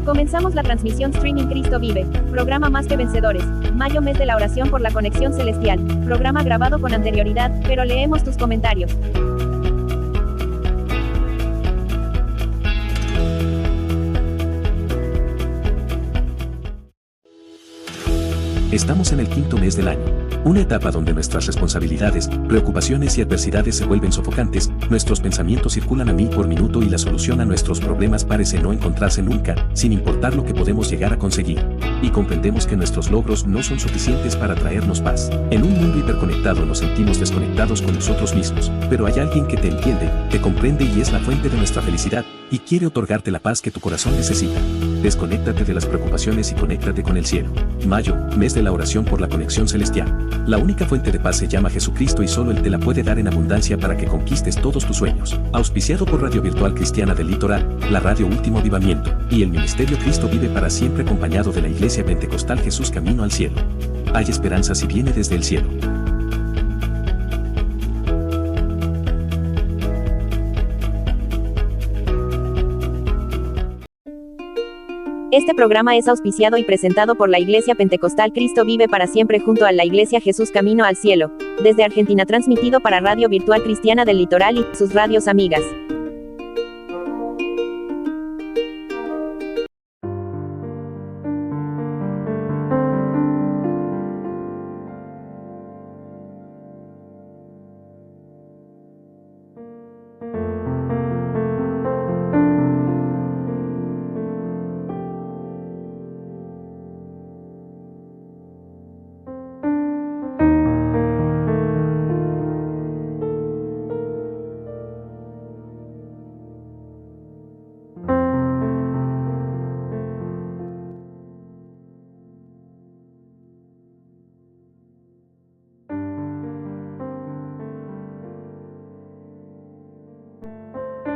Comenzamos la transmisión Streaming Cristo Vive, programa Más que Vencedores, mayo mes de la oración por la conexión celestial, programa grabado con anterioridad, pero leemos tus comentarios. Estamos en el quinto mes del año, una etapa donde nuestras responsabilidades, preocupaciones y adversidades se vuelven sofocantes, nuestros pensamientos circulan a 1000 por minuto y la solución a nuestros problemas parece no encontrarse nunca, sin importar lo que podemos llegar a conseguir. Y comprendemos que nuestros logros no son suficientes para traernos paz. En un mundo hiperconectado nos sentimos desconectados con nosotros mismos, pero hay alguien que te entiende, te comprende y es la fuente de nuestra felicidad, y quiere otorgarte la paz que tu corazón necesita. Desconéctate de las preocupaciones y conéctate con el cielo. Mayo, mes de la oración por la conexión celestial. La única fuente de paz se llama Jesucristo y solo Él te la puede dar en abundancia para que conquistes todos tus sueños. Auspiciado por Radio Virtual Cristiana del Litoral, la Radio Último Avivamiento, y el Ministerio Cristo Vive para Siempre acompañado de la Iglesia Pentecostal Jesús Camino al Cielo. Hay esperanza si viene desde el cielo. Este programa es auspiciado y presentado por la Iglesia Pentecostal Cristo Vive para Siempre junto a la Iglesia Jesús Camino al Cielo, desde Argentina transmitido para Radio Virtual Cristiana del Litoral y sus radios amigas.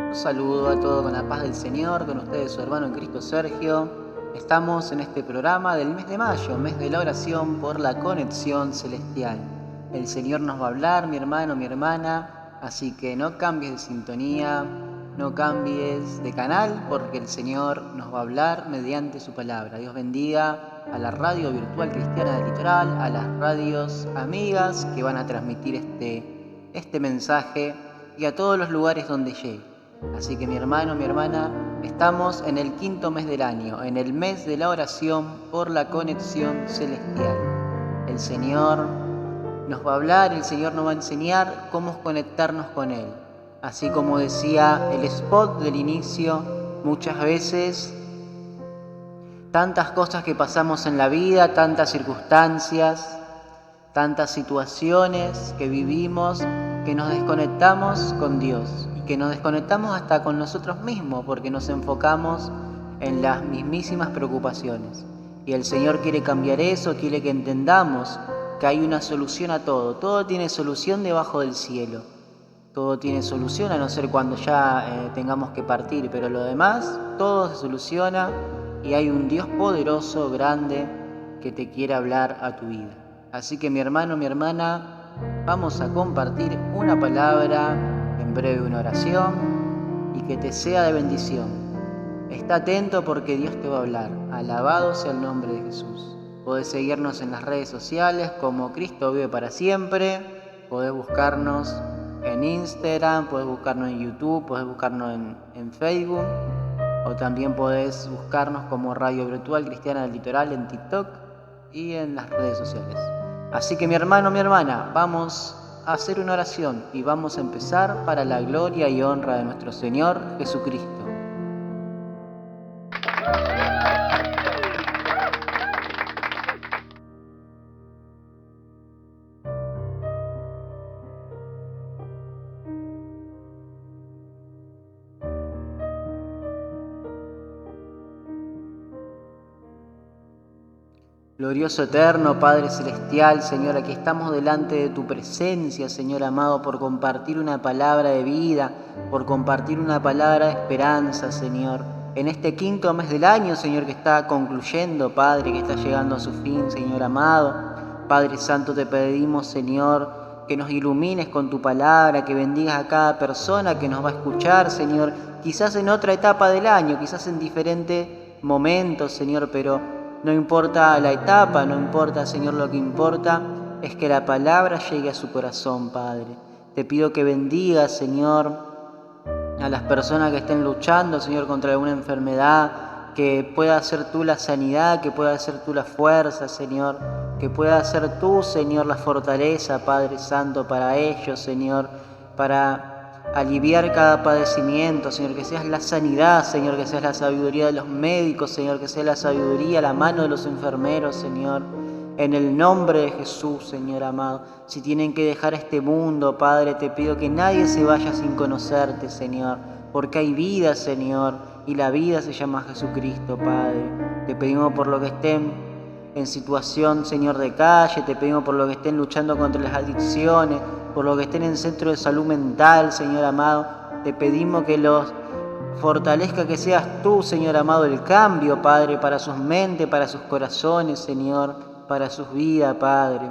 Un saludo a todos con la paz del Señor, con ustedes su hermano en Cristo Sergio. Estamos en este programa del mes de mayo, mes de la oración por la conexión celestial. El Señor nos va a hablar, mi hermano, mi hermana, así que no cambies de sintonía, no cambies de canal, porque el Señor nos va a hablar mediante su palabra. Dios bendiga a la Radio Virtual Cristiana del Litoral, a las radios amigas que van a transmitir este mensaje y a todos los lugares donde llegue. Así que mi hermano, mi hermana, estamos en el quinto mes del año, en el mes de la oración por la conexión celestial. El Señor nos va a hablar, el Señor nos va a enseñar cómo conectarnos con Él. Así como decía el spot del inicio, muchas veces tantas cosas que pasamos en la vida, tantas circunstancias, tantas situaciones que vivimos, que nos desconectamos con Dios. Que nos desconectamos hasta con nosotros mismos porque nos enfocamos en las mismísimas preocupaciones. Y el Señor quiere cambiar eso, quiere que entendamos que hay una solución a todo. Todo tiene solución debajo del cielo. Todo tiene solución, a no ser cuando ya tengamos que partir, pero lo demás, todo se soluciona y hay un Dios poderoso, grande, que te quiere hablar a tu vida. Así que mi hermano, mi hermana, vamos a compartir una palabra, en breve una oración, y que te sea de bendición. Está atento porque Dios te va a hablar. Alabado sea el nombre de Jesús. Podés seguirnos en las redes sociales como Cristo Vive para Siempre. Podés buscarnos en Instagram, podés buscarnos en YouTube, podés buscarnos en Facebook. O también podés buscarnos como Radio Virtual Cristiana del Litoral en TikTok y en las redes sociales. Así que mi hermano, mi hermana, vamos a hacer una oración y vamos a empezar para la gloria y honra de nuestro Señor Jesucristo. Glorioso eterno, Padre Celestial, Señor, aquí estamos delante de tu presencia, Señor amado, por compartir una palabra de vida, por compartir una palabra de esperanza, Señor. En este quinto mes del año, Señor, que está concluyendo, Padre, que está llegando a su fin, Señor amado. Padre Santo, te pedimos, Señor, que nos ilumines con tu palabra, que bendigas a cada persona que nos va a escuchar, Señor, quizás en otra etapa del año, quizás en diferente momento, Señor, pero no importa la etapa, no importa, Señor, lo que importa es que la palabra llegue a su corazón, Padre. Te pido que bendigas, Señor, a las personas que estén luchando, Señor, contra alguna enfermedad, que pueda ser tú la sanidad, que pueda ser tú la fuerza, Señor, que pueda ser tú, Señor, la fortaleza, Padre Santo, para ellos, Señor, para aliviar cada padecimiento, Señor, que seas la sanidad, Señor, que seas la sabiduría de los médicos, Señor, que sea la sabiduría, la mano de los enfermeros, Señor, en el nombre de Jesús, Señor amado. Si tienen que dejar este mundo, Padre, te pido que nadie se vaya sin conocerte, Señor, porque hay vida, Señor, y la vida se llama Jesucristo, Padre. Te pedimos por lo que estén en situación, Señor, de calle, te pedimos por lo que estén luchando contra las adicciones, por lo que estén en centro de salud mental, Señor amado. Te pedimos que los fortalezca, que seas tú, Señor amado, el cambio, Padre, para sus mentes, para sus corazones, Señor, para sus vidas, Padre.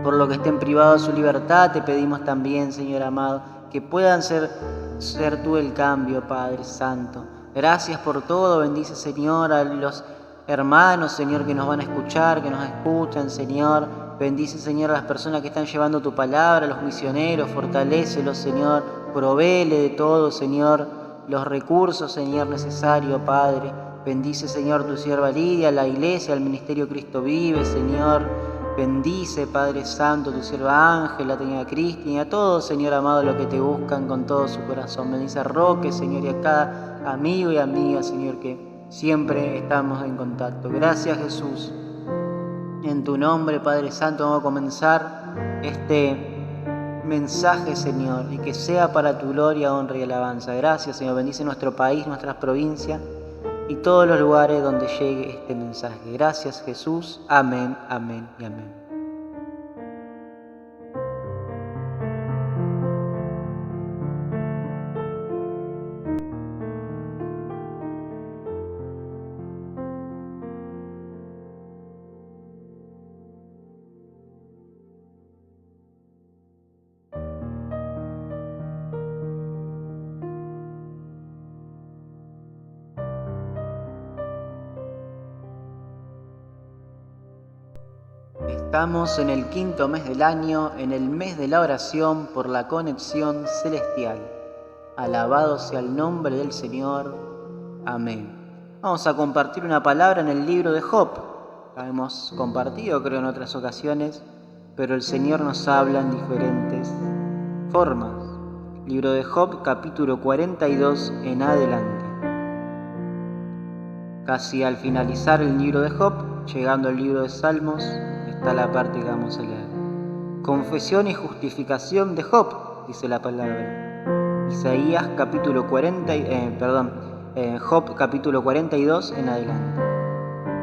Por lo que estén privados de su libertad, te pedimos también, Señor amado, que puedan ser tú el cambio, Padre Santo. Gracias por todo, bendice, Señor, a los hermanos, Señor, que nos van a escuchar, que nos escuchan, Señor. Bendice, Señor, a las personas que están llevando tu palabra, a los misioneros, fortalécelos, Señor. Provéele de todo, Señor, los recursos, Señor, necesarios, Padre. Bendice, Señor, tu sierva Lidia, la iglesia, el ministerio Cristo Vive, Señor. Bendice, Padre Santo, tu sierva Ángela, a Cristi y a todos, Señor amado, los que te buscan con todo su corazón. Bendice a Roque, Señor, y a cada amigo y amiga, Señor, que siempre estamos en contacto. Gracias, Jesús. En tu nombre, Padre Santo, vamos a comenzar este mensaje, Señor, y que sea para tu gloria, honra y alabanza. Gracias, Señor. Bendice nuestro país, nuestras provincias y todos los lugares donde llegue este mensaje. Gracias, Jesús. Amén, amén y amén. Estamos en el quinto mes del año, en el mes de la oración por la conexión celestial. Alabado sea el nombre del Señor. Amén. Vamos a compartir una palabra en el libro de Job. La hemos compartido, creo, en otras ocasiones, pero el Señor nos habla en diferentes formas. Libro de Job, capítulo 42 en adelante. Casi al finalizar el libro de Job, llegando al libro de Salmos, está la parte que vamos a leer. Confesión y justificación de Job, dice la palabra. Isaías capítulo Job capítulo 42 en adelante.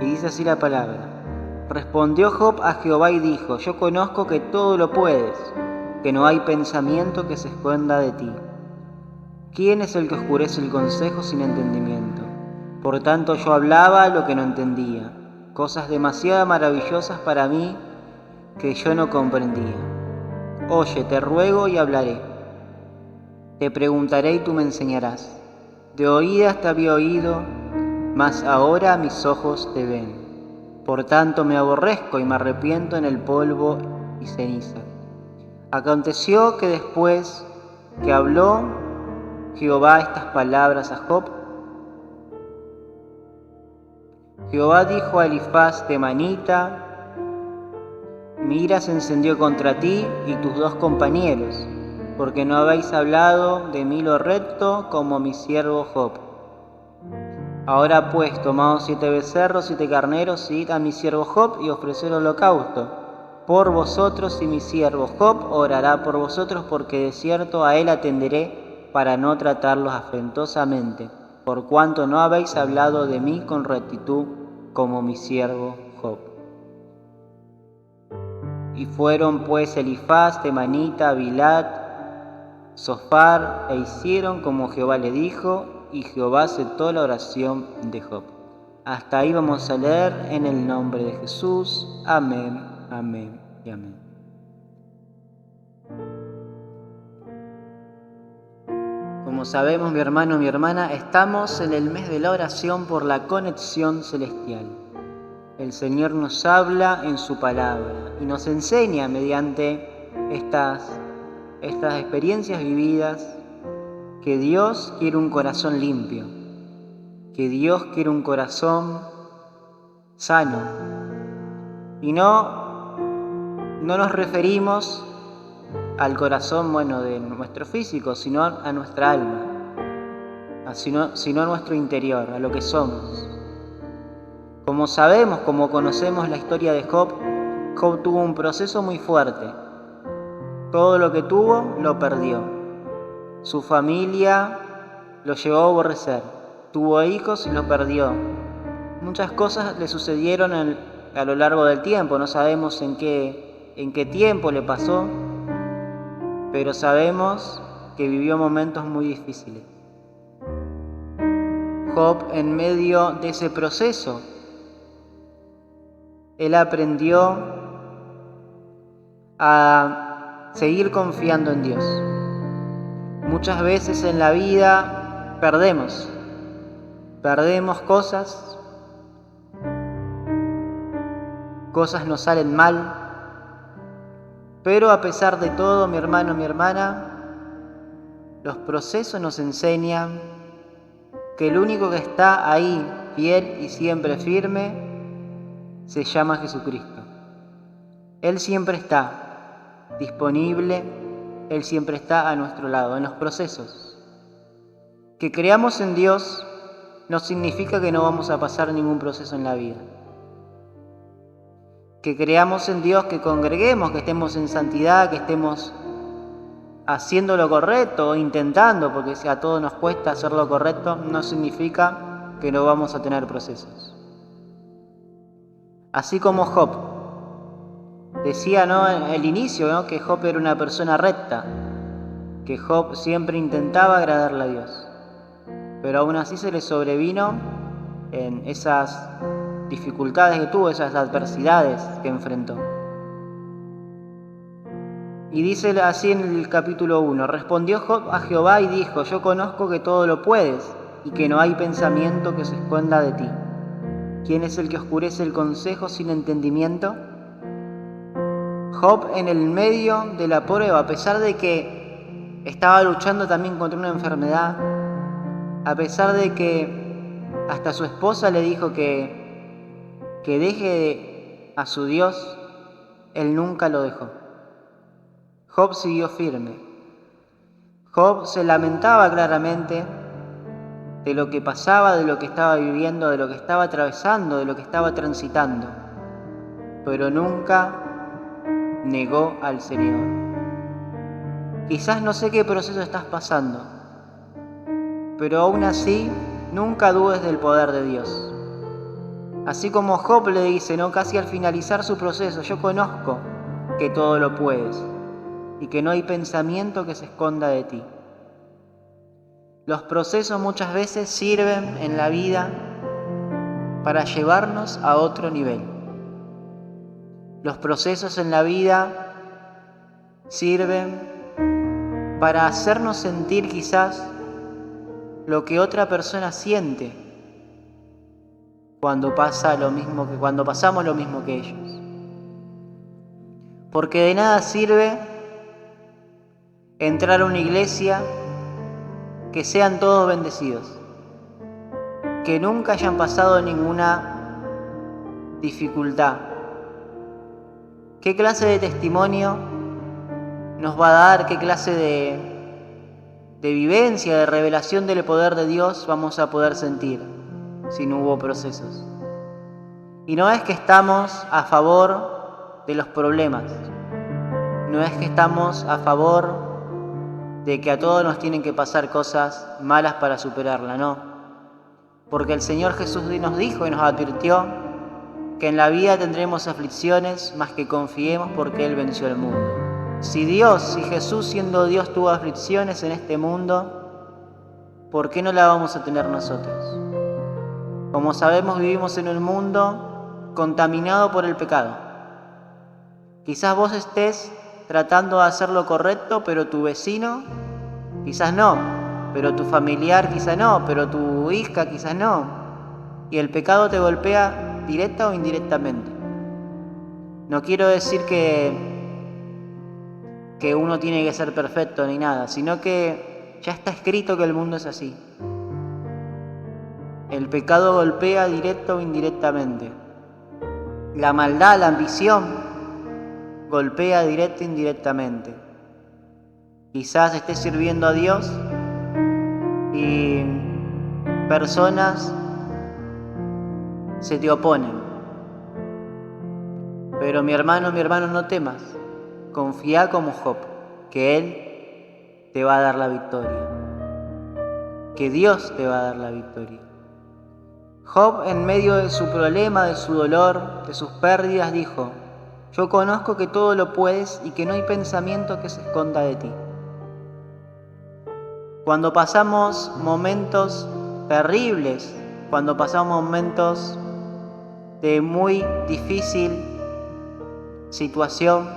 Y dice así la palabra. Respondió Job a Jehová y dijo: Yo conozco que todo lo puedes, que no hay pensamiento que se esconda de ti. ¿Quién es el que oscurece el consejo sin entendimiento? Por tanto yo hablaba lo que no entendía, cosas demasiado maravillosas para mí que yo no comprendía. Oye, te ruego y hablaré. Te preguntaré y tú me enseñarás. De oídas te había oído, mas ahora mis ojos te ven. Por tanto me aborrezco y me arrepiento en el polvo y ceniza. Aconteció que después que habló Jehová estas palabras a Job, Jehová dijo a Elifaz temanita: mi ira se encendió contra ti y tus dos compañeros, porque no habéis hablado de mí lo recto como mi siervo Job. Ahora pues, tomaos 7 becerros, 7 carneros, y id a mi siervo Job y ofreced holocausto por vosotros, y mi siervo Job orará por vosotros, porque de cierto a él atenderé para no tratarlos afrentosamente, por cuanto no habéis hablado de mí con rectitud como mi siervo Job. Y fueron pues Elifaz, Temanita, Bilad, Zofar, e hicieron como Jehová le dijo, y Jehová aceptó la oración de Job. Hasta ahí vamos a leer en el nombre de Jesús. Amén, amén y amén. Como sabemos, mi hermano, mi hermana, estamos en el mes de la oración por la conexión celestial. El Señor nos habla en su palabra y nos enseña mediante estas experiencias vividas que Dios quiere un corazón limpio, que Dios quiere un corazón sano. Y no nos referimos al corazón, de nuestro físico, sino a nuestra alma, sino a nuestro interior, a lo que somos. Como sabemos, como conocemos la historia de Job, Job tuvo un proceso muy fuerte. Todo lo que tuvo, lo perdió. Su familia lo llevó a aborrecer. Tuvo hijos y lo perdió. Muchas cosas le sucedieron a lo largo del tiempo. No sabemos en qué tiempo le pasó, pero sabemos que vivió momentos muy difíciles. Job, en medio de ese proceso, él aprendió a seguir confiando en Dios. Muchas veces en la vida perdemos cosas nos salen mal, pero a pesar de todo, mi hermano, mi hermana, los procesos nos enseñan que el único que está ahí, fiel y siempre firme, se llama Jesucristo. Él siempre está disponible, Él siempre está a nuestro lado, en los procesos. Que creamos en Dios no significa que no vamos a pasar ningún proceso en la vida. Que creamos en Dios, que congreguemos, que estemos en santidad, que estemos haciendo lo correcto o intentando, porque si a todos nos cuesta hacer lo correcto, no significa que no vamos a tener procesos. Así como Job decía, en el inicio, que Job era una persona recta, que Job siempre intentaba agradarle a Dios, pero aún así se le sobrevino en esas dificultades que tuvo, esas adversidades que enfrentó. Y dice así en el capítulo 1, respondió Job a Jehová y dijo, yo conozco que todo lo puedes y que no hay pensamiento que se esconda de ti. ¿Quién es el que oscurece el consejo sin entendimiento? Job, en el medio de la prueba, a pesar de que estaba luchando también contra una enfermedad, a pesar de que hasta su esposa le dijo que deje a su Dios, él nunca lo dejó. Job siguió firme. Job se lamentaba claramente de lo que pasaba, de lo que estaba viviendo, de lo que estaba atravesando, de lo que estaba transitando, pero nunca negó al Señor. Quizás no sé qué proceso estás pasando, pero aún así nunca dudes del poder de Dios. Así como Job le dice, casi al finalizar su proceso, yo conozco que todo lo puedes y que no hay pensamiento que se esconda de ti. Los procesos muchas veces sirven en la vida para llevarnos a otro nivel. Los procesos en la vida sirven para hacernos sentir quizás lo que otra persona siente cuando pasamos lo mismo que ellos. Porque de nada sirve entrar a una iglesia que sean todos bendecidos, que nunca hayan pasado ninguna dificultad. ¿Qué clase de testimonio nos va a dar? ¿Qué clase de vivencia, de revelación del poder de Dios vamos a poder sentir si no hubo procesos? Y no es que estamos a favor de los problemas, no es que estamos a favor de que a todos nos tienen que pasar cosas malas para superarla, no. Porque el Señor Jesús nos dijo y nos advirtió que en la vida tendremos aflicciones, mas que confiemos porque Él venció el mundo. Si Jesús siendo Dios tuvo aflicciones en este mundo, ¿por qué no la vamos a tener nosotros? Como sabemos, vivimos en un mundo contaminado por el pecado. Quizás vos estés tratando de hacer lo correcto, pero tu vecino quizás no. pero tu familiar quizá no, pero tu hija quizás no. Y el pecado te golpea directa o indirectamente. No quiero decir que uno tiene que ser perfecto ni nada, sino que ya está escrito que el mundo es así. El pecado golpea directo o indirectamente. La maldad, la ambición, golpea directo e indirectamente. Quizás estés sirviendo a Dios y personas se te oponen. Pero mi hermano, no temas. Confía como Job, que Él te va a dar la victoria. Que Dios te va a dar la victoria. Job, en medio de su problema, de su dolor, de sus pérdidas, dijo: yo conozco que todo lo puedes y que no hay pensamiento que se esconda de ti. Cuando pasamos momentos terribles, cuando pasamos momentos de muy difícil situación,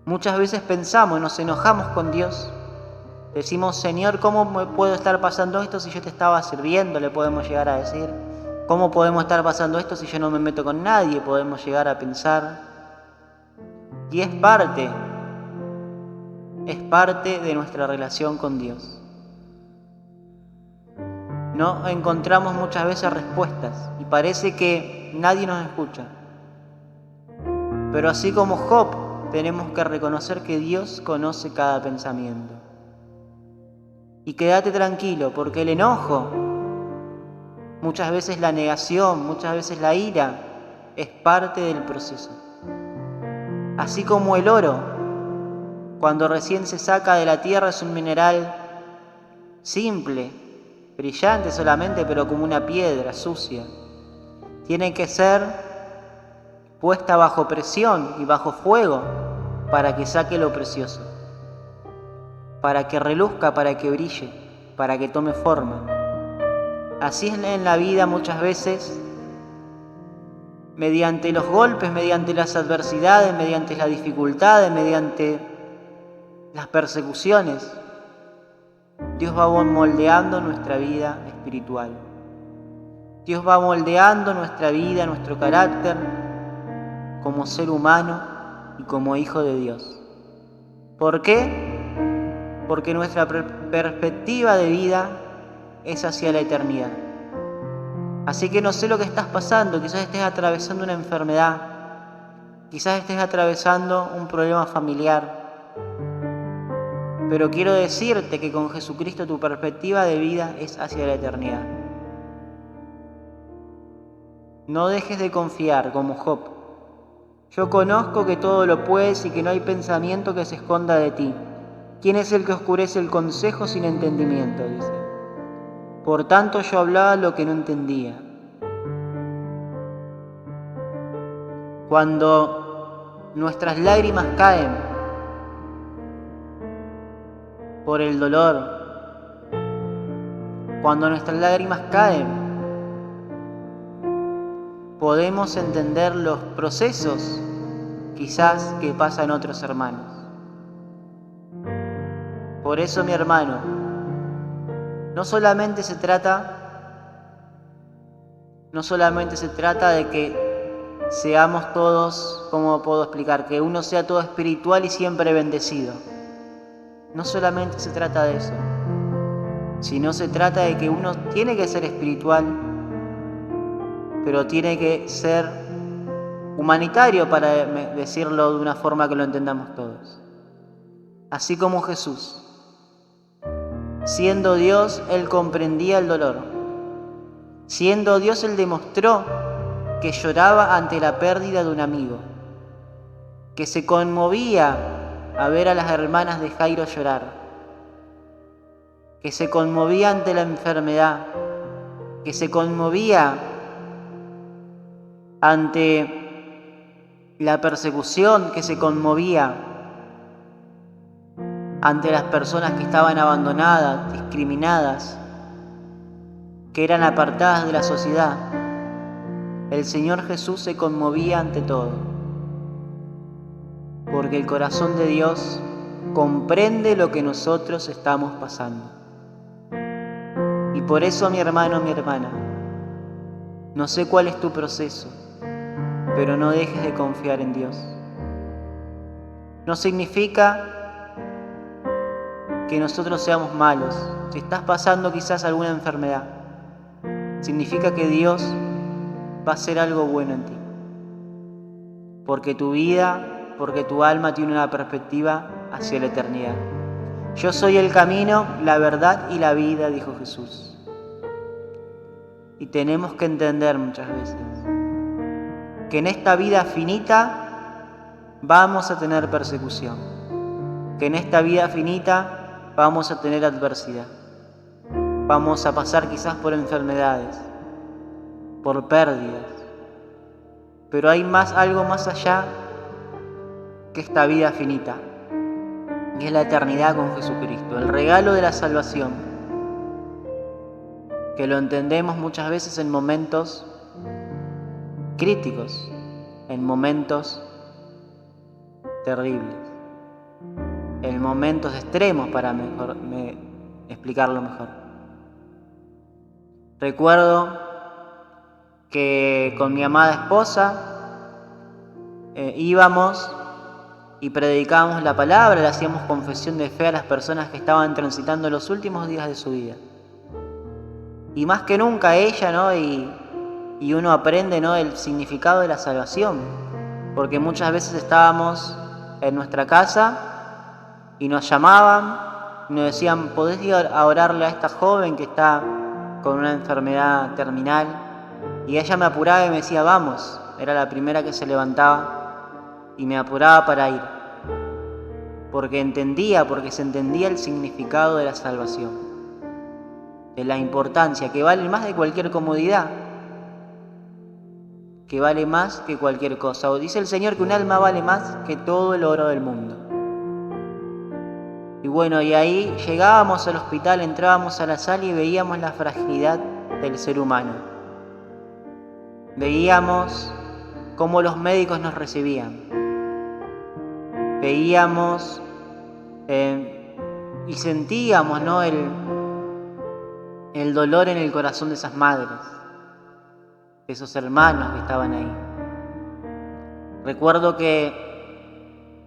muchas veces pensamos, nos enojamos con Dios. Decimos: Señor, ¿cómo me puedo estar pasando esto si yo te estaba sirviendo? Le podemos llegar a decir. ¿Cómo podemos estar pasando esto si yo no me meto con nadie? Podemos llegar a pensar. Y es parte de nuestra relación con Dios. No encontramos muchas veces respuestas y parece que nadie nos escucha. Pero así como Job, tenemos que reconocer que Dios conoce cada pensamiento. Y quédate tranquilo, porque el enojo, muchas veces la negación, muchas veces la ira, es parte del proceso. Así como el oro, cuando recién se saca de la tierra, es un mineral simple, brillante solamente, pero como una piedra sucia. Tiene que ser puesta bajo presión y bajo fuego para que saque lo precioso, para que reluzca, para que brille, para que tome forma. Así es en la vida muchas veces, mediante los golpes, mediante las adversidades, mediante las dificultades, mediante las persecuciones, Dios va moldeando nuestra vida espiritual. Dios va moldeando nuestra vida, nuestro carácter como ser humano y como hijo de Dios. ¿Por qué? Porque nuestra perspectiva de vida es hacia la eternidad. Así que no sé lo que estás pasando, quizás estés atravesando una enfermedad, quizás estés atravesando un problema familiar, pero quiero decirte que con Jesucristo tu perspectiva de vida es hacia la eternidad. No dejes de confiar como Job. Yo conozco que todo lo puedes y que no hay pensamiento que se esconda de ti. ¿Quién es el que oscurece el consejo sin entendimiento?, dice. Por tanto yo hablaba lo que no entendía. Cuando nuestras lágrimas caen por el dolor, cuando nuestras lágrimas caen, podemos entender los procesos quizás que pasan otros hermanos. Por eso, mi hermano, no solamente se trata de que seamos todos, ¿cómo puedo explicar? Que uno sea todo espiritual y siempre bendecido. No solamente se trata de eso, sino se trata de que uno tiene que ser espiritual, pero tiene que ser humanitario, para decirlo de una forma que lo entendamos todos. Así como Jesús, siendo Dios, Él comprendía el dolor. Siendo Dios, Él demostró que lloraba ante la pérdida de un amigo, que se conmovía a ver a las hermanas de Jairo llorar, que se conmovía ante la enfermedad, que se conmovía ante la persecución, que se conmovía ante las personas que estaban abandonadas, discriminadas, que eran apartadas de la sociedad. El Señor Jesús se conmovía ante todo, porque el corazón de Dios comprende lo que nosotros estamos pasando. por eso, mi hermano, mi hermana, no sé cuál es tu proceso, pero no dejes de confiar en Dios. No significa que nosotros seamos malos. Si estás pasando quizás alguna enfermedad, significa que Dios va a hacer algo bueno en ti. Porque tu vida, porque tu alma tiene una perspectiva hacia la eternidad. Yo soy el camino, la verdad y la vida, dijo Jesús. Y tenemos que entender muchas veces que en esta vida finita vamos a tener persecución, que en esta vida finita vamos a tener adversidad, vamos a pasar quizás por enfermedades, por pérdidas, pero hay algo más allá que esta vida finita, y es la eternidad con Jesucristo, el regalo de la salvación, que lo entendemos muchas veces en momentos críticos, en momentos terribles, en momentos extremos, para explicarlo mejor. Recuerdo que con mi amada esposa íbamos y predicábamos la palabra, le hacíamos confesión de fe a las personas que estaban transitando los últimos días de su vida. Y más que nunca ella, ¿no? Y uno aprende, ¿no?, el significado de la salvación, porque muchas veces estábamos en nuestra casa y nos llamaban y nos decían: ¿podés ir a orarle a esta joven que está con una enfermedad terminal? Y ella me apuraba y me decía: vamos. Era la primera que se levantaba y me apuraba para ir, porque se entendía el significado de la salvación, de la importancia, que vale más de cualquier comodidad, que vale más que cualquier cosa. O dice el Señor que un alma vale más que todo el oro del mundo. Y bueno, y ahí llegábamos al hospital, entrábamos a la sala y veíamos la fragilidad del ser humano. Veíamos cómo los médicos nos recibían. Veíamos y sentíamos, ¿no?, el dolor en el corazón de esas madres, de esos hermanos que estaban ahí. Recuerdo que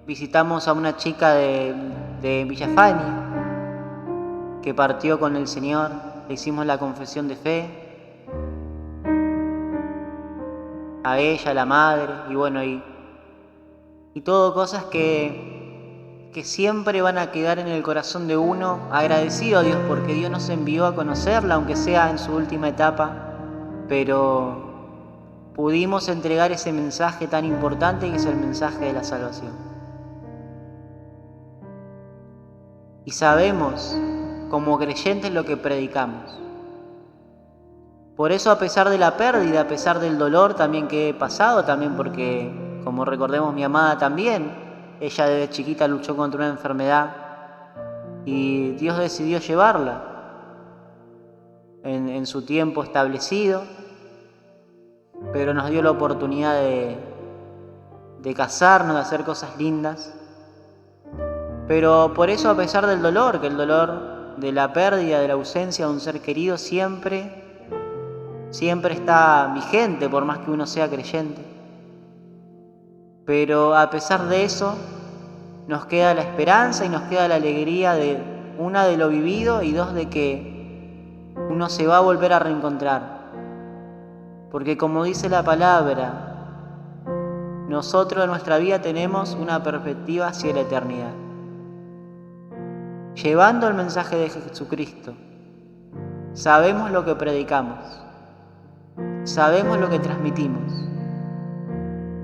visitamos a una chica de Villafani que partió con el Señor, le hicimos la confesión de fe a ella, a la madre, y bueno, y todo cosas que siempre van a quedar en el corazón de uno, agradecido a Dios porque Dios nos envió a conocerla, aunque sea en su última etapa, pero pudimos entregar ese mensaje tan importante que es el mensaje de la salvación. Y sabemos, como creyentes, lo que predicamos. Por eso, a pesar de la pérdida, a pesar del dolor también que he pasado, también porque, como recordemos, mi amada también, ella desde chiquita luchó contra una enfermedad y Dios decidió llevarla en su tiempo establecido, pero nos dio la oportunidad de casarnos, de hacer cosas lindas. Pero por eso, a pesar del dolor, que el dolor de la pérdida, de la ausencia de un ser querido siempre está vigente, por más que uno sea creyente. Pero a pesar de eso, nos queda la esperanza y nos queda la alegría de lo vivido y dos, de que uno se va a volver a reencontrar. Porque como dice la palabra, nosotros en nuestra vida tenemos una perspectiva hacia la eternidad. Llevando el mensaje de Jesucristo, sabemos lo que predicamos, sabemos lo que transmitimos.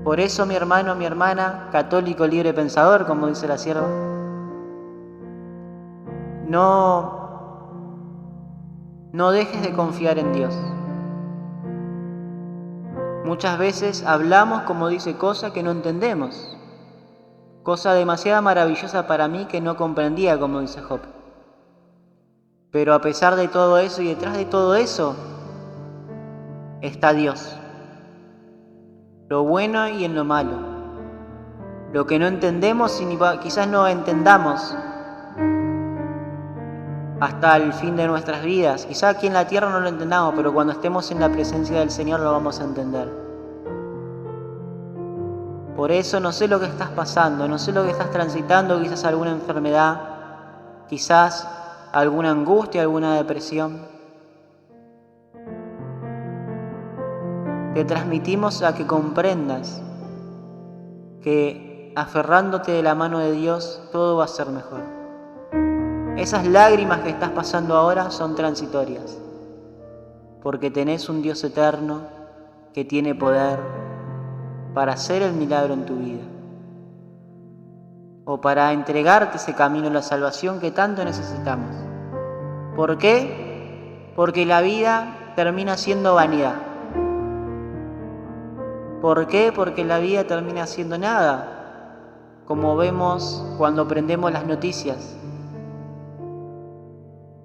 Por eso, mi hermano, mi hermana, católico libre pensador, como dice la sierva, no dejes de confiar en Dios. Muchas veces hablamos, como dice, cosas que no entendemos, cosa demasiado maravillosa para mí que no comprendía, como dice Job. Pero a pesar de todo eso y detrás de todo eso está Dios. Lo bueno y en lo malo. Lo que no entendemos y quizás no entendamos hasta el fin de nuestras vidas. Quizá aquí en la tierra no lo entendamos, pero cuando estemos en la presencia del Señor lo vamos a entender. Por eso no sé lo que estás pasando, no sé lo que estás transitando, quizás alguna enfermedad, quizás alguna angustia, alguna depresión. Te transmitimos a que comprendas que aferrándote de la mano de Dios todo va a ser mejor. Esas lágrimas que estás pasando ahora son transitorias, porque tenés un Dios eterno que tiene poder para hacer el milagro en tu vida, o para entregarte ese camino a la salvación que tanto necesitamos. ¿Por qué? Porque la vida termina siendo vanidad. ¿Por qué? Porque la vida termina siendo nada, como vemos cuando prendemos las noticias,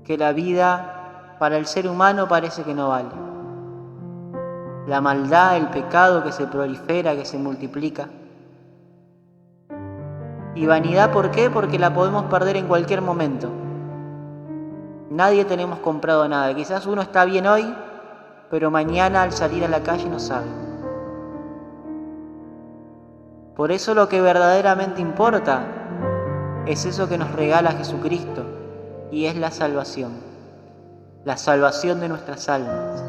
que la vida para el ser humano parece que no vale. La maldad, el pecado que se prolifera, que se multiplica. Y vanidad, ¿por qué? Porque la podemos perder en cualquier momento. Nadie tenemos comprado nada. Quizás uno está bien hoy, pero mañana al salir a la calle no sabe. Por eso lo que verdaderamente importa es eso que nos regala Jesucristo, y es la salvación de nuestras almas.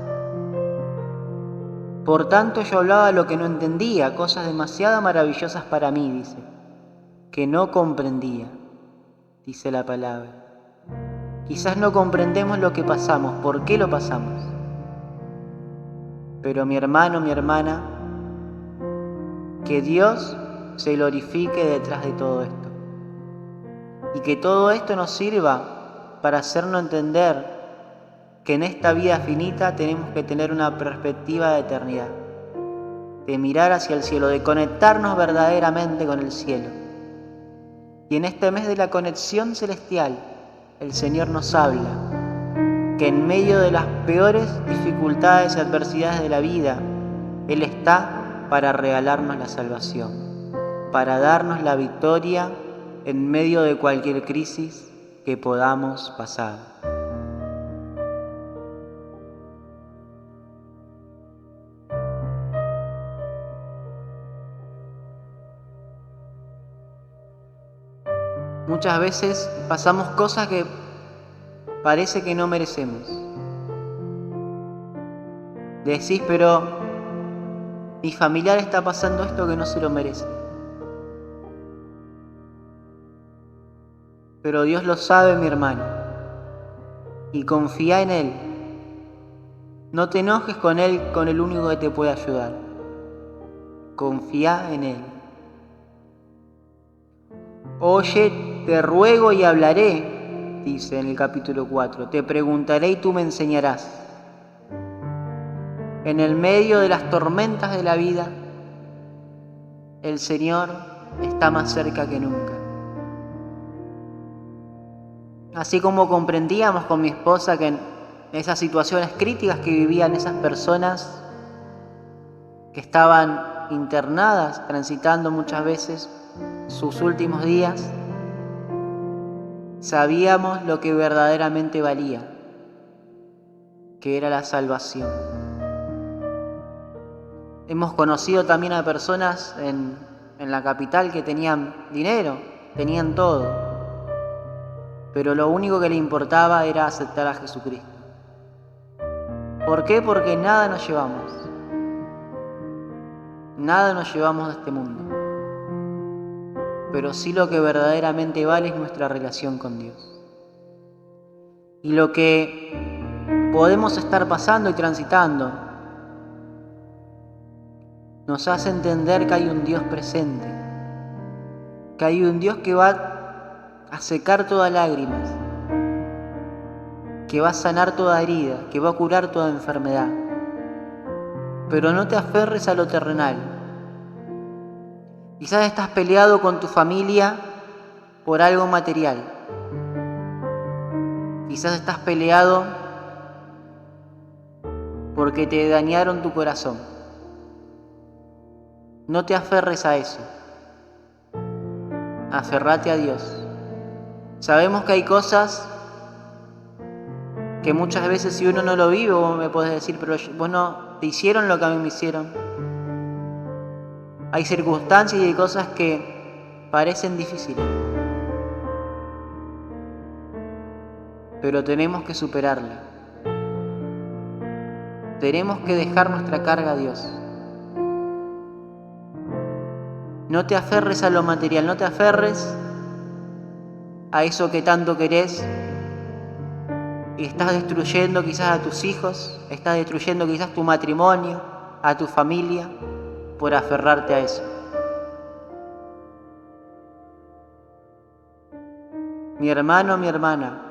Por tanto yo hablaba de lo que no entendía, cosas demasiado maravillosas para mí, dice, que no comprendía, dice la palabra. Quizás no comprendemos lo que pasamos, por qué lo pasamos. Pero mi hermano, mi hermana, que Dios se glorifique detrás de todo esto. Y que todo esto nos sirva para hacernos entender que en esta vida finita tenemos que tener una perspectiva de eternidad, de mirar hacia el cielo, de conectarnos verdaderamente con el cielo. Y en este mes de la conexión celestial, el Señor nos habla que en medio de las peores dificultades y adversidades de la vida, Él está para regalarnos la salvación, para darnos la victoria en medio de cualquier crisis que podamos pasar. Muchas veces pasamos cosas que parece que no merecemos. Decís, pero mi familiar está pasando esto que no se lo merece. Pero Dios lo sabe, mi hermano, y confía en Él. No te enojes con Él, con el único que te puede ayudar. Confía en Él. Oye, te ruego y hablaré, dice en el capítulo 4. Te preguntaré y tú me enseñarás. En el medio de las tormentas de la vida, el Señor está más cerca que nunca. Así como comprendíamos con mi esposa que en esas situaciones críticas que vivían esas personas que estaban internadas, transitando muchas veces sus últimos días, sabíamos lo que verdaderamente valía, que era la salvación. Hemos conocido también a personas en la capital que tenían dinero, tenían todo, pero lo único que le importaba era aceptar a Jesucristo. ¿Por qué? Porque nada nos llevamos. Nada nos llevamos de este mundo. Pero sí lo que verdaderamente vale es nuestra relación con Dios. Y lo que podemos estar pasando y transitando nos hace entender que hay un Dios presente, que hay un Dios que va a secar todas lágrimas, que va a sanar toda herida, que va a curar toda enfermedad. Pero no te aferres a lo terrenal. Quizás estás peleado con tu familia por algo material. Quizás estás peleado porque te dañaron tu corazón. No te aferres a eso. Aferrate a Dios. Sabemos que hay cosas que muchas veces si uno no lo vive, vos me podés decir, pero vos no te hicieron lo que a mí me hicieron. Hay circunstancias y hay cosas que parecen difíciles, pero tenemos que superarlas. Tenemos que dejar nuestra carga a Dios. No te aferres a lo material, no te aferres a eso que tanto querés y estás destruyendo quizás a tus hijos, estás destruyendo quizás tu matrimonio, a tu familia, por aferrarte a eso. Mi hermano, mi hermana,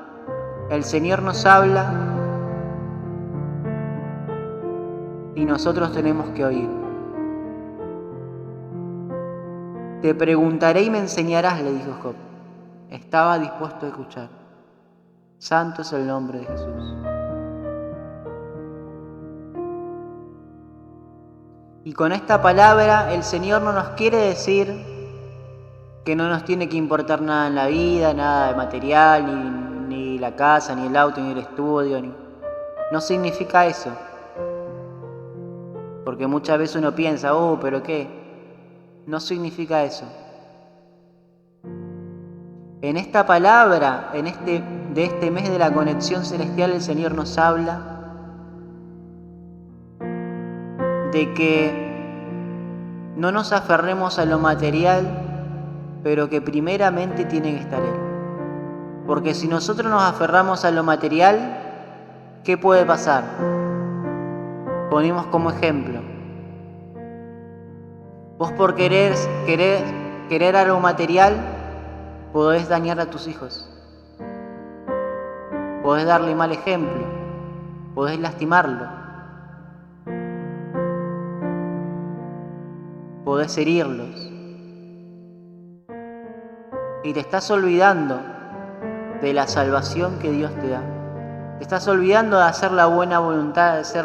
el Señor nos habla y nosotros tenemos que oír. Te preguntaré y me enseñarás, le dijo Job. Estaba dispuesto a escuchar. Santo es el nombre de Jesús. Y con esta palabra el Señor no nos quiere decir que no nos tiene que importar nada en la vida, nada de material, ni la casa, ni el auto, ni el estudio. No significa eso. Porque muchas veces uno piensa, ¿pero qué? No significa eso. En esta palabra, de este mes de la conexión celestial, el Señor nos habla de que no nos aferremos a lo material, pero que primeramente tiene que estar Él. Porque si nosotros nos aferramos a lo material, ¿qué puede pasar? Ponemos como ejemplo. Vos por querer algo material, podés dañar a tus hijos. Podés darle mal ejemplo. Podés lastimarlo. Podés herirlos. Y te estás olvidando de la salvación que Dios te da. Te estás olvidando de hacer la buena voluntad, de hacer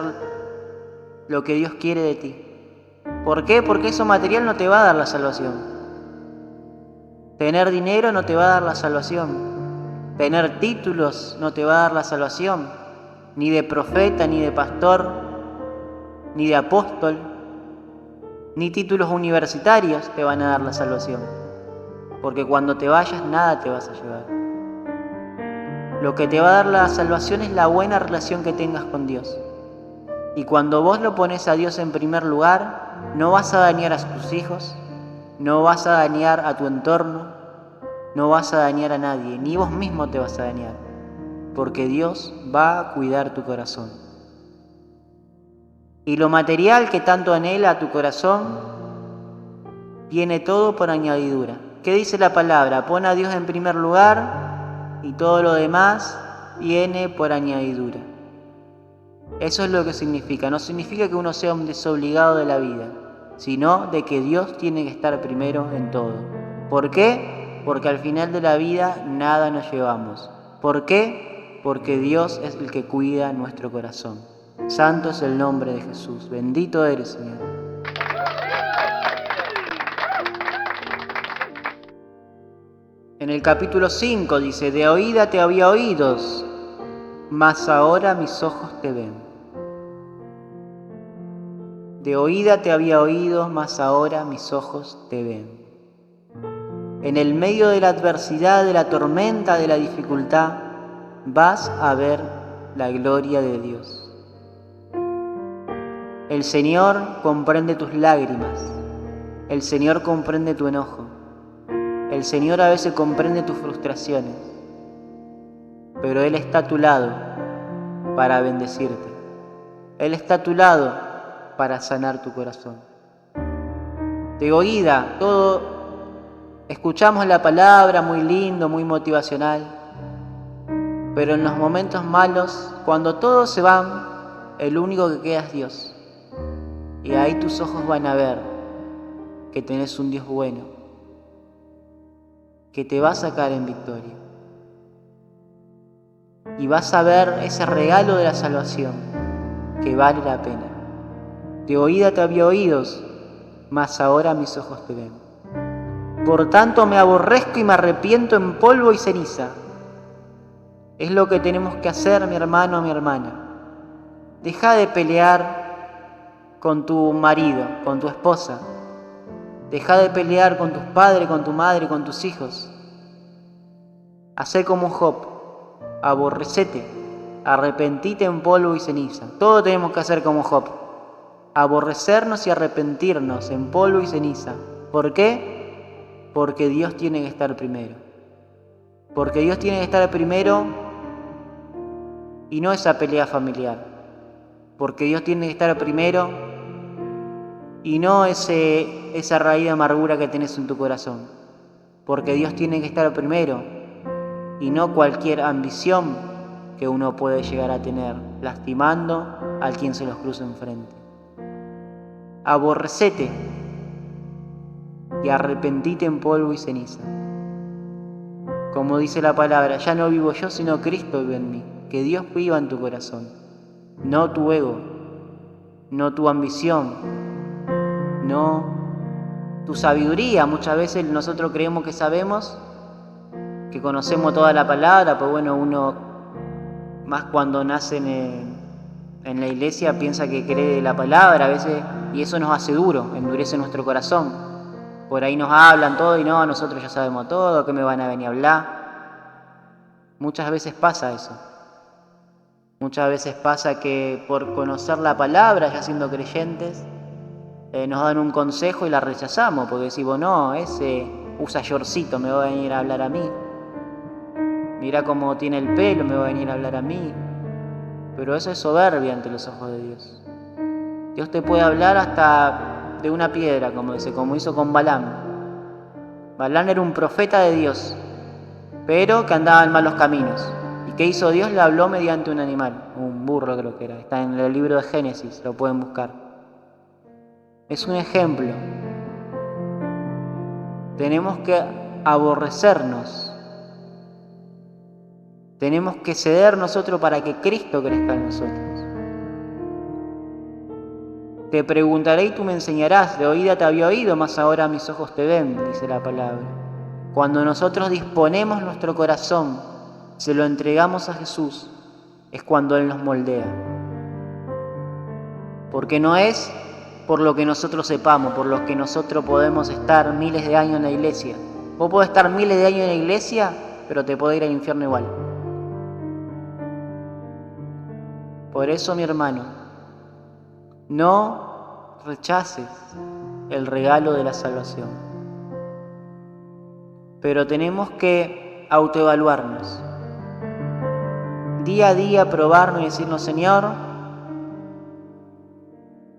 lo que Dios quiere de ti. ¿Por qué? Porque eso material no te va a dar la salvación. Tener dinero no te va a dar la salvación. Tener títulos no te va a dar la salvación. Ni de profeta, ni de pastor, ni de apóstol, ni títulos universitarios te van a dar la salvación. Porque cuando te vayas, nada te vas a llevar. Lo que te va a dar la salvación es la buena relación que tengas con Dios. Y cuando vos lo pones a Dios en primer lugar, no vas a dañar a tus hijos, no vas a dañar a tu entorno, no vas a dañar a nadie, ni vos mismo te vas a dañar, porque Dios va a cuidar tu corazón. Y lo material que tanto anhela tu corazón, viene todo por añadidura. ¿Qué dice la palabra? Pon a Dios en primer lugar y todo lo demás viene por añadidura. Eso es lo que significa. No significa que uno sea un desobligado de la vida, sino de que Dios tiene que estar primero en todo. ¿Por qué? Porque al final de la vida nada nos llevamos. ¿Por qué? Porque Dios es el que cuida nuestro corazón. Santo es el nombre de Jesús. Bendito eres, Señor. En el capítulo 5 dice, de oída te había oídos, mas ahora mis ojos te ven. De oída te había oído, mas ahora mis ojos te ven. En el medio de la adversidad, de la tormenta, de la dificultad, vas a ver la gloria de Dios. El Señor comprende tus lágrimas. El Señor comprende tu enojo. El Señor a veces comprende tus frustraciones. Pero Él está a tu lado para bendecirte. Él está a tu lado para sanar tu corazón. De oída, escuchamos la palabra, muy lindo, muy motivacional, pero en los momentos malos, cuando todos se van, el único que queda es Dios. Y ahí tus ojos van a ver que tenés un Dios bueno, que te va a sacar en victoria. Y vas a ver ese regalo de la salvación que vale la pena. De oída te había oídos, mas ahora mis ojos te ven. Por tanto me aborrezco y me arrepiento en polvo y ceniza. Es lo que tenemos que hacer, mi hermano, mi hermana. Deja de pelear con tu marido, con tu esposa. Deja de pelear con tus padres, con tu madre, con tus hijos. Hacé como Job, aborrecete, arrepentite en polvo y ceniza. Todo tenemos que hacer como Job, aborrecernos y arrepentirnos en polvo y ceniza. ¿Por qué? Porque Dios tiene que estar primero. Porque Dios tiene que estar primero y no esa pelea familiar. Porque Dios tiene que estar primero y no esa raíz de amargura que tenés en tu corazón. Porque Dios tiene que estar primero y no cualquier ambición que uno puede llegar a tener, lastimando al quien se los cruza enfrente. Aborrecete y arrepentite en polvo y ceniza. Como dice la palabra, ya no vivo yo, sino Cristo vive en mí. Que Dios viva en tu corazón, no tu ego, no tu ambición, no tu sabiduría. Muchas veces nosotros creemos que sabemos, que conocemos toda la palabra, pues bueno, uno más cuando nace en la iglesia piensa que cree la palabra a veces, y eso nos hace duro, endurece nuestro corazón. Por ahí nos hablan todo y no, nosotros ya sabemos todo, ¿qué me van a venir a hablar? Muchas veces pasa eso. Muchas veces pasa que por conocer la palabra, ya siendo creyentes, nos dan un consejo y la rechazamos, porque decimos, no, ese usa shortcito, me va a venir a hablar a mí. Mira cómo tiene el pelo, me va a venir a hablar a mí. Pero eso es soberbia ante los ojos de Dios. Dios te puede hablar hasta de una piedra, como hizo con Balaam. Balaam era un profeta de Dios, pero que andaba en malos caminos. ¿Y qué hizo Dios? Le habló mediante un animal, un burro creo que era. Está en el libro de Génesis, lo pueden buscar. Es un ejemplo. Tenemos que aborrecernos. Tenemos que ceder nosotros para que Cristo crezca en nosotros. Te preguntaré y tú me enseñarás. De oída te había oído, mas ahora mis ojos te ven, dice la palabra. Cuando nosotros disponemos nuestro corazón, se lo entregamos a Jesús, es cuando Él nos moldea. Porque no es por lo que nosotros sepamos, por lo que nosotros podemos estar miles de años en la iglesia. Vos podés estar miles de años en la iglesia, pero te podés ir al infierno igual. Por eso, mi hermano, no rechaces el regalo de la salvación. Pero tenemos que autoevaluarnos. Día a día probarnos y decirnos, Señor,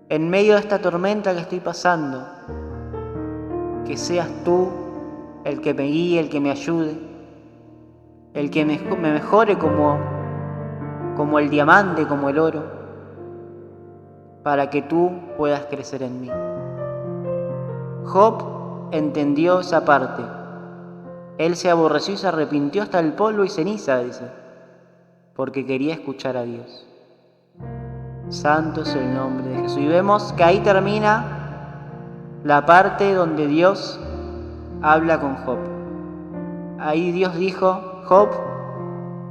en medio de esta tormenta que estoy pasando, que seas tú el que me guíe, el que me ayude, el que me mejore como el diamante, como el oro, para que tú puedas crecer en mí. Job entendió esa parte. Él se aborreció y se arrepintió hasta el polvo y ceniza, dice, porque quería escuchar a Dios. Santo es el nombre de Jesús. Y vemos que ahí termina la parte donde Dios habla con Job. Ahí Dios dijo, Job,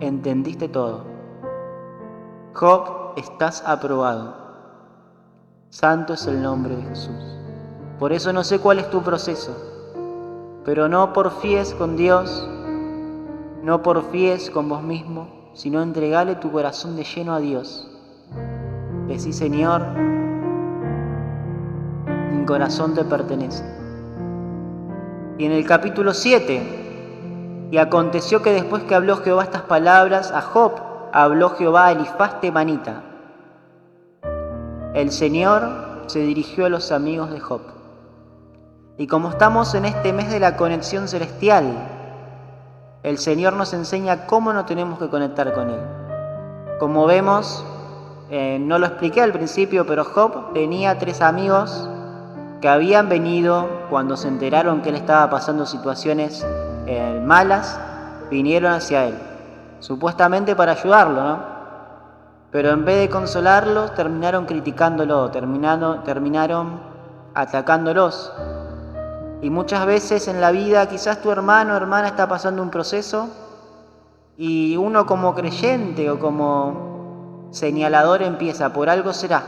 entendiste todo. Job, estás aprobado. Santo es el nombre de Jesús. Por eso no sé cuál es tu proceso, pero no porfíes con Dios, no porfíes con vos mismo, sino entregale tu corazón de lleno a Dios. Decí, Señor, mi corazón te pertenece. Y en el capítulo 7, y aconteció que después que habló Jehová estas palabras a Job, habló Jehová a Elifaz temanita. El Señor se dirigió a los amigos de Job. Y como estamos en este mes de la conexión celestial, el Señor nos enseña cómo nos tenemos que conectar con Él. Como vemos, no lo expliqué al principio, pero Job tenía 3 amigos que habían venido cuando se enteraron que él estaba pasando situaciones malas, vinieron hacia él, supuestamente para ayudarlo, ¿no? Pero en vez de consolarlos, terminaron criticándolo, terminaron atacándolos. Y muchas veces en la vida, quizás tu hermano o hermana está pasando un proceso Y uno como creyente o como señalador empieza, por algo será.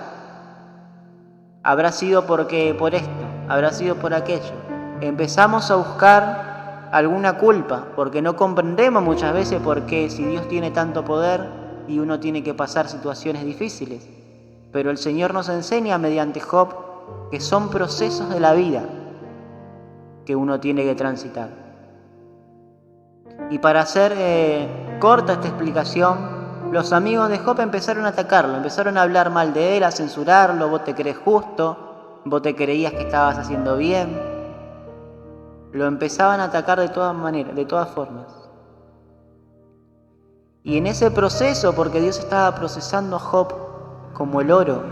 Habrá sido porque por esto, habrá sido por aquello. Empezamos a buscar alguna culpa, porque no comprendemos muchas veces por qué, si Dios tiene tanto poder y uno tiene que pasar situaciones difíciles. Pero el Señor nos enseña mediante Job que son procesos de la vida que uno tiene que transitar. Y para hacer corta esta explicación, los amigos de Job empezaron a atacarlo, empezaron a hablar mal de él, a censurarlo. Vos te crees justo, vos te creías que estabas haciendo bien. Lo empezaban a atacar de todas maneras, de todas formas. Y en ese proceso, porque Dios estaba procesando a Job como el oro,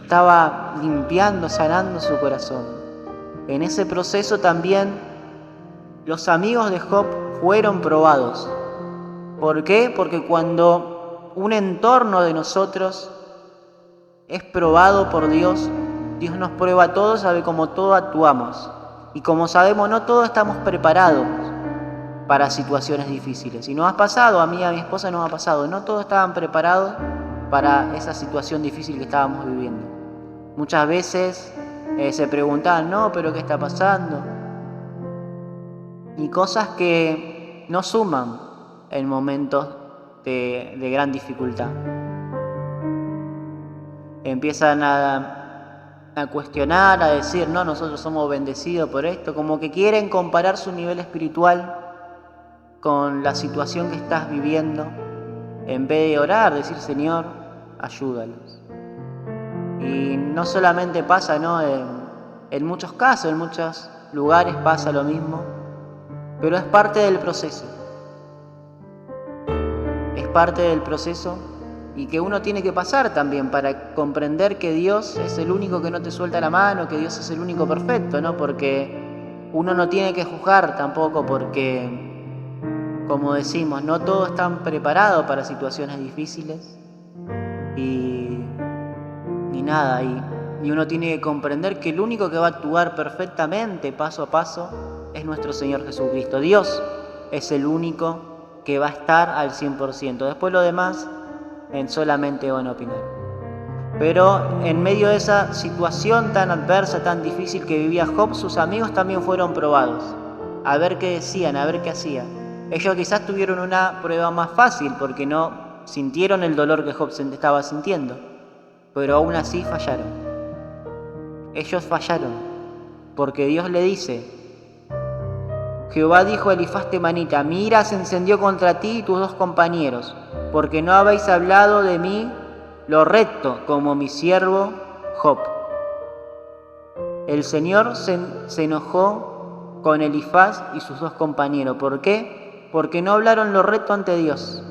estaba limpiando, sanando su corazón. En ese proceso también los amigos de Job fueron probados. ¿Por qué? Porque cuando un entorno de nosotros es probado por Dios, Dios nos prueba a todos, sabe cómo todos actuamos. Y como sabemos, no todos estamos preparados para situaciones difíciles. Y nos ha pasado, a mí y a mi esposa nos ha pasado, no todos estaban preparados para esa situación difícil que estábamos viviendo. Muchas veces se preguntaban, no, pero ¿qué está pasando? Y cosas que no suman en momentos de gran dificultad. Empiezan a cuestionar, a decir, no, nosotros somos bendecidos por esto, como que quieren comparar su nivel espiritual con la situación que estás viviendo, en vez de orar, decir, Señor, ayúdalos. Y no solamente pasa, ¿no? En muchos casos, en muchos lugares pasa lo mismo, pero es parte del proceso. Es parte del proceso y que uno tiene que pasar también para comprender que Dios es el único que no te suelta la mano, que Dios es el único perfecto, ¿no? Porque uno no tiene que juzgar tampoco porque, como decimos, no todos están preparados para situaciones difíciles y nada, y uno tiene que comprender que el único que va a actuar perfectamente, paso a paso, es nuestro Señor Jesucristo. Dios es el único que va a estar al 100%. Después lo demás solamente van a opinar. Pero en medio de esa situación tan adversa, tan difícil que vivía Job, sus amigos también fueron probados. A ver qué decían, a ver qué hacían. Ellos quizás tuvieron una prueba más fácil porque no sintieron el dolor que Job estaba sintiendo. Pero aún así fallaron. Ellos fallaron porque Dios le dice, Jehová dijo a Elifaz temanita, mi ira se encendió contra ti y tus dos compañeros, porque no habéis hablado de mí lo recto como mi siervo Job. El Señor se enojó con Elifaz y sus dos compañeros. ¿Por qué? Porque no hablaron lo recto ante Dios.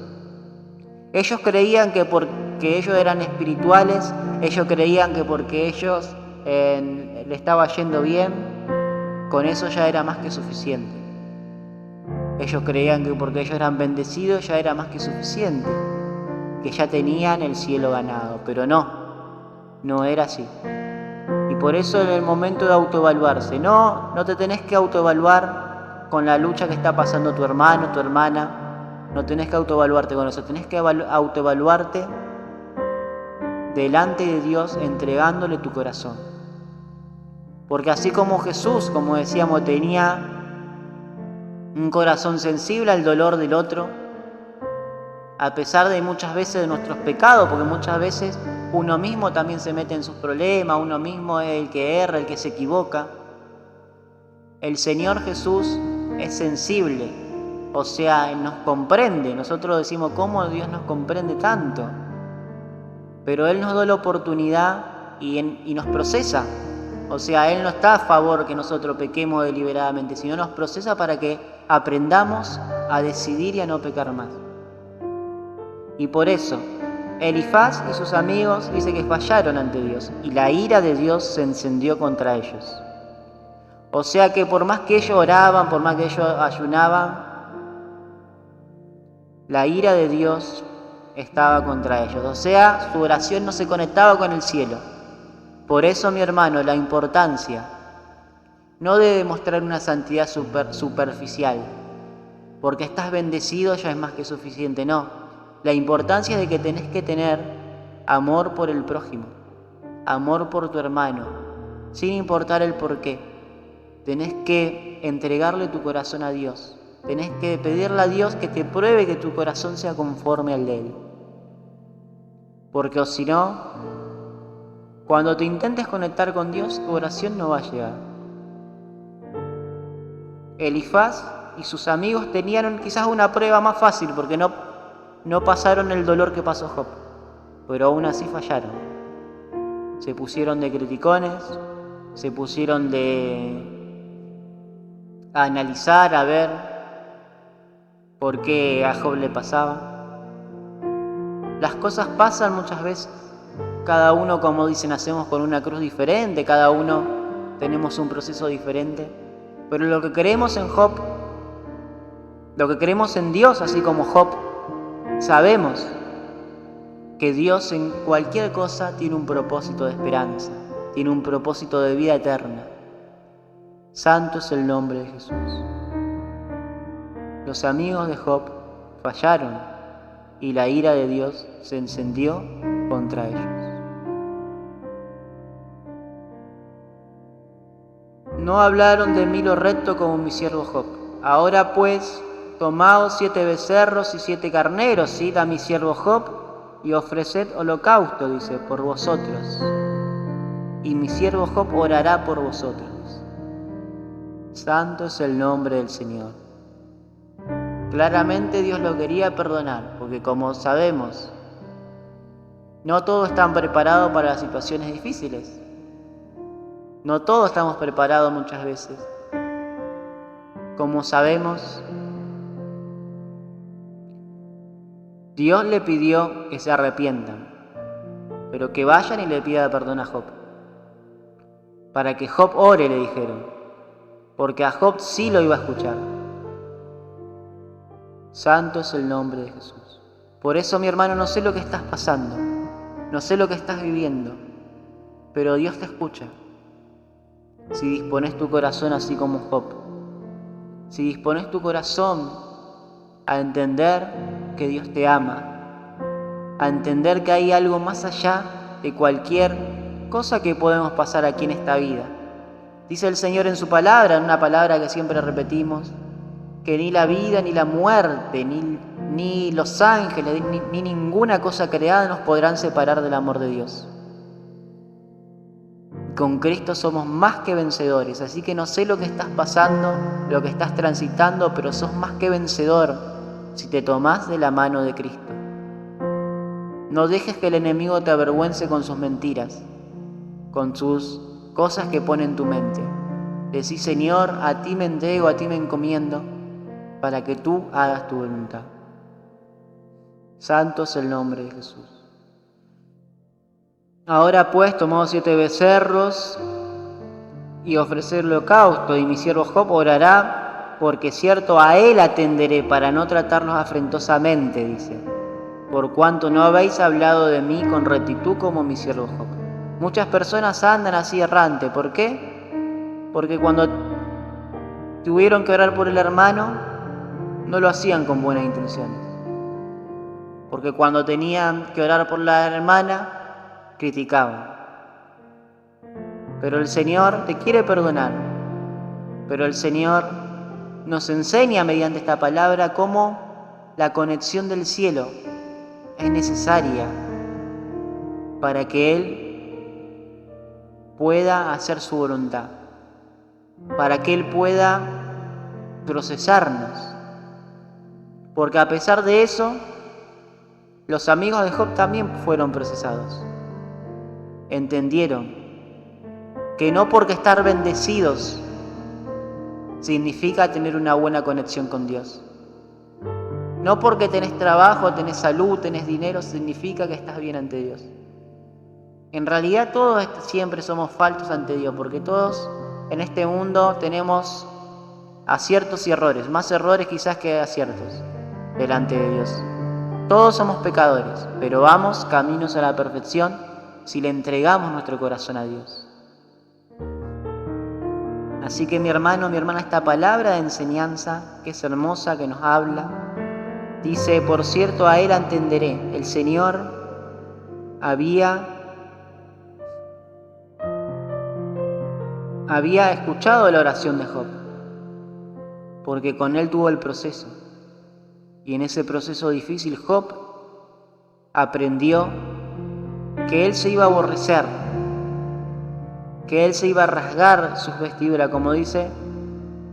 Ellos creían que porque ellos eran espirituales, ellos creían que porque ellos le estaba yendo bien, con eso ya era más que suficiente. Ellos creían que porque ellos eran bendecidos ya era más que suficiente, que ya tenían el cielo ganado, pero no era así. Y por eso en el momento de autoevaluarse, no te tenés que autoevaluar con la lucha que está pasando tu hermano, tu hermana, no tenés que autoevaluarte con eso, tenés que autoevaluarte delante de Dios entregándole tu corazón. Porque así como Jesús, como decíamos, tenía un corazón sensible al dolor del otro, a pesar de muchas veces de nuestros pecados, porque muchas veces uno mismo también se mete en sus problemas, uno mismo es el que erra, el que se equivoca. El Señor Jesús es sensible, o sea, nos comprende. Nosotros decimos, ¿cómo Dios nos comprende tanto? Pero Él nos da la oportunidad y nos procesa. O sea, Él no está a favor que nosotros pequemos deliberadamente, sino nos procesa para que aprendamos a decidir y a no pecar más. Y por eso, Elifaz y sus amigos dice que fallaron ante Dios y la ira de Dios se encendió contra ellos. O sea que por más que ellos oraban, por más que ellos ayunaban, la ira de Dios estaba contra ellos. O sea, su oración no se conectaba con el cielo. Por eso, mi hermano, la importancia no debe mostrar una santidad superficial, porque estás bendecido ya es más que suficiente. No, la importancia de que tenés que tener amor por el prójimo, amor por tu hermano, sin importar el por qué. Tenés que entregarle tu corazón a Dios. Tenés que pedirle a Dios que te pruebe que tu corazón sea conforme al de Él. Porque o si no, cuando te intentes conectar con Dios, tu oración no va a llegar. Elifaz y sus amigos tenían quizás una prueba más fácil porque no pasaron el dolor que pasó Job, pero aún así fallaron. Se pusieron de criticones, se pusieron a analizar, a ver por qué a Job le pasaba. Las cosas pasan muchas veces, cada uno, como dicen, nacemos con una cruz diferente, cada uno tenemos un proceso diferente, pero lo que creemos en Job, lo que creemos en Dios, así como Job, sabemos que Dios en cualquier cosa tiene un propósito de esperanza, tiene un propósito de vida eterna. Santo es el nombre de Jesús. Los amigos de Job fallaron y la ira de Dios se encendió contra ellos. No hablaron de mí lo recto como mi siervo Job. Ahora pues, tomaos 7 becerros y 7 carneros, id a mi siervo Job y ofreced holocausto, dice, por vosotros. Y mi siervo Job orará por vosotros. Santo es el nombre del Señor. Claramente Dios lo quería perdonar, porque como sabemos, no todos están preparados para las situaciones difíciles. No todos estamos preparados muchas veces. Como sabemos, Dios le pidió que se arrepientan, pero que vayan y le pidan perdón a Job. Para que Job ore, le dijeron, porque a Job sí lo iba a escuchar. Santo es el nombre de Jesús. Por eso, mi hermano, no sé lo que estás pasando, no sé lo que estás viviendo, pero Dios te escucha. Si dispones tu corazón así como Job, si dispones tu corazón a entender que Dios te ama, a entender que hay algo más allá de cualquier cosa que podemos pasar aquí en esta vida. Dice el Señor en su palabra, en una palabra que siempre repetimos, que ni la vida, ni la muerte, ni los ángeles, ni ninguna cosa creada nos podrán separar del amor de Dios. Con Cristo somos más que vencedores, así que no sé lo que estás pasando, lo que estás transitando, pero sos más que vencedor si te tomás de la mano de Cristo. No dejes que el enemigo te avergüence con sus mentiras, con sus cosas que pone en tu mente. Decí, Señor, a ti me entrego, a ti me encomiendo, para que tú hagas tu voluntad. Santo es el nombre de Jesús. Ahora pues, tomaos 7 becerros y ofrecer holocausto, y mi siervo Job orará, porque cierto a él atenderé para no tratarlos afrentosamente, dice, por cuanto no habéis hablado de mí con rectitud como mi siervo Job. Muchas personas andan así errante. ¿Por qué? Porque cuando tuvieron que orar por el hermano, no lo hacían con buenas intenciones. Porque cuando tenían que orar por la hermana, criticaban. Pero el Señor te quiere perdonar. Pero el Señor nos enseña mediante esta palabra cómo la conexión del cielo es necesaria para que Él pueda hacer su voluntad, para que Él pueda procesarnos. Porque a pesar de eso, los amigos de Job también fueron procesados. Entendieron que no porque estar bendecidos significa tener una buena conexión con Dios. No porque tenés trabajo, tenés salud, tenés dinero, significa que estás bien ante Dios. En realidad todos siempre somos faltos ante Dios, porque todos en este mundo tenemos aciertos y errores, más errores quizás que aciertos delante de Dios. Todos somos pecadores, pero vamos caminos a la perfección si le entregamos nuestro corazón a Dios. Así que mi hermano, mi hermana, esta palabra de enseñanza, que es hermosa, que nos habla, dice, por cierto, a él atenderé. El Señor había escuchado la oración de Job, porque con él tuvo el proceso. Y en ese proceso difícil Job aprendió que él se iba a aborrecer, que él se iba a rasgar sus vestiduras, como dice,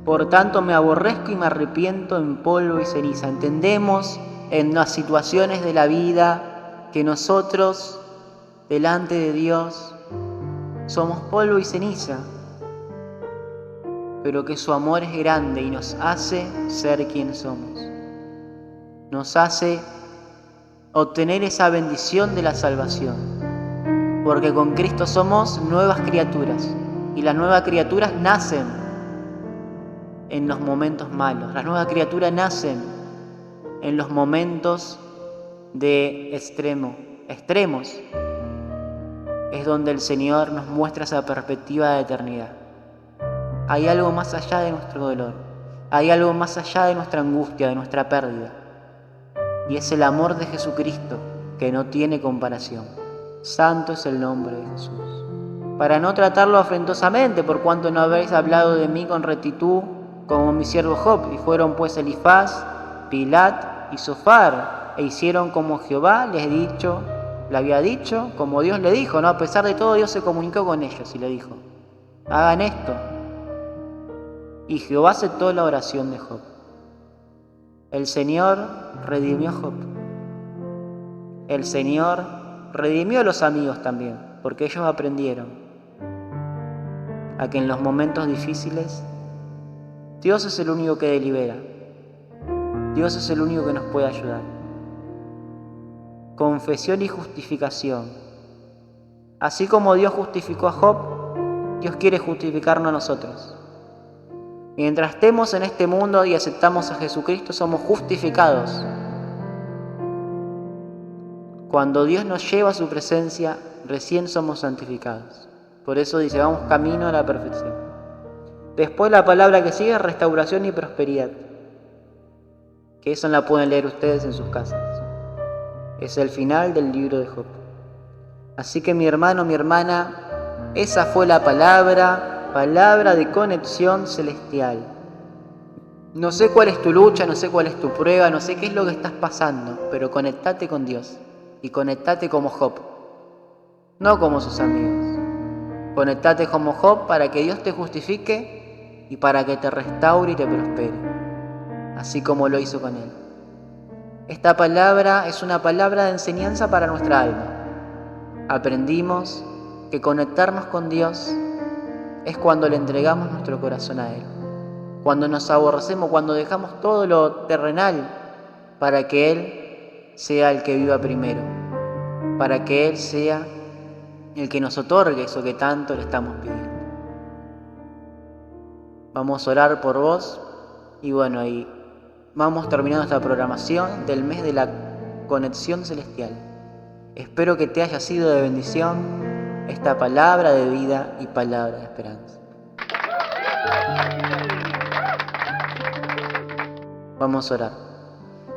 por tanto me aborrezco y me arrepiento en polvo y ceniza. Entendemos en las situaciones de la vida que nosotros, delante de Dios, somos polvo y ceniza, pero que su amor es grande y nos hace ser quien somos. Nos hace obtener esa bendición de la salvación, porque con Cristo somos nuevas criaturas, y las nuevas criaturas nacen en los momentos malos, las nuevas criaturas nacen en los momentos de extremos, es donde el Señor nos muestra esa perspectiva de eternidad. Hay algo más allá de nuestro dolor, hay algo más allá de nuestra angustia, de nuestra pérdida, y es el amor de Jesucristo que no tiene comparación. Santo es el nombre de Jesús. Para no tratarlo afrentosamente, por cuanto no habéis hablado de mí con rectitud, como mi siervo Job, y fueron pues Elifaz, Pilat y Sofar, e hicieron como Jehová le había dicho, como Dios le dijo, ¿no? A pesar de todo, Dios se comunicó con ellos y le dijo, hagan esto. Y Jehová aceptó la oración de Job. El Señor redimió a Job. El Señor redimió a los amigos también, porque ellos aprendieron a que en los momentos difíciles Dios es el único que delibera. Dios es el único que nos puede ayudar. Confesión y justificación. Así como Dios justificó a Job, Dios quiere justificarnos a nosotros. Mientras estemos en este mundo y aceptamos a Jesucristo, somos justificados. Cuando Dios nos lleva a su presencia, recién somos santificados. Por eso dice, vamos camino a la perfección. Después la palabra que sigue es restauración y prosperidad, que eso la pueden leer ustedes en sus casas. Es el final del libro de Job. Así que mi hermano, mi hermana, esa fue la palabra de conexión celestial. No sé cuál es tu lucha, no sé cuál es tu prueba, no sé qué es lo que estás pasando, pero conectate con Dios y conectate como Job, no como sus amigos. Conectate como Job para que Dios te justifique y para que te restaure y te prospere, así como lo hizo con él. Esta palabra es una palabra de enseñanza para nuestra alma. Aprendimos que conectarnos con Dios es cuando le entregamos nuestro corazón a Él, cuando nos aborrecemos, cuando dejamos todo lo terrenal para que Él sea el que viva primero, para que Él sea el que nos otorgue eso que tanto le estamos pidiendo. Vamos a orar por vos y bueno, ahí vamos terminando esta programación del mes de la conexión celestial. Espero que te haya sido de bendición esta palabra de vida y palabra de esperanza. Vamos a orar.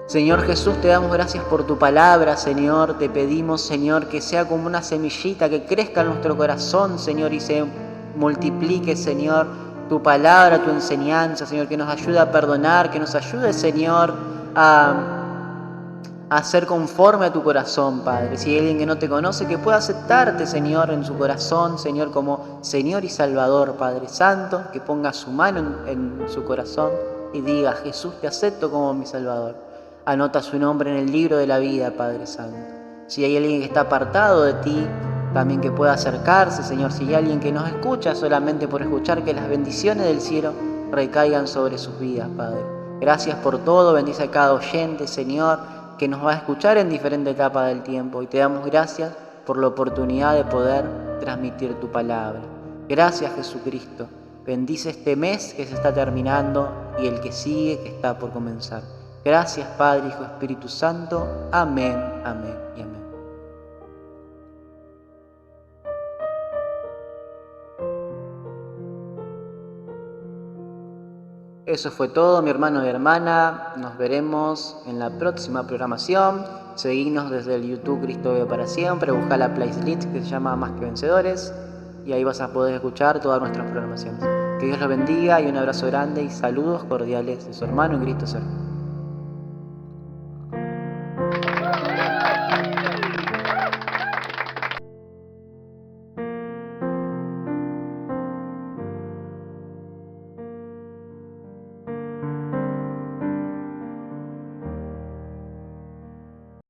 Señor Jesús, te damos gracias por tu palabra, Señor. Te pedimos, Señor, que sea como una semillita que crezca en nuestro corazón, Señor, y se multiplique, Señor, tu palabra, tu enseñanza, Señor, que nos ayude a perdonar, que nos ayude, Señor, a ser conforme a tu corazón, Padre. Si hay alguien que no te conoce, que pueda aceptarte, Señor, en su corazón, Señor, como Señor y Salvador, Padre Santo, que ponga su mano en su corazón y diga, Jesús, te acepto como mi Salvador. Anota su nombre en el libro de la vida, Padre Santo. Si hay alguien que está apartado de ti, también que pueda acercarse, Señor. Si hay alguien que nos escucha solamente por escuchar, que las bendiciones del cielo recaigan sobre sus vidas, Padre. Gracias por todo, bendice a cada oyente, Señor, que nos va a escuchar en diferentes etapas del tiempo, y te damos gracias por la oportunidad de poder transmitir tu palabra. Gracias, Jesucristo. Bendice este mes que se está terminando y el que sigue, que está por comenzar. Gracias, Padre, Hijo, Espíritu Santo. Amén, amén y amén. Eso fue todo, mi hermano y hermana. Nos veremos en la próxima programación. Seguinos desde el YouTube Cristo Vive para Siempre. Busca la playlist que se llama Más que Vencedores. Y ahí vas a poder escuchar todas nuestras programaciones. Que Dios los bendiga y un abrazo grande y saludos cordiales de su hermano en Cristo Sergio.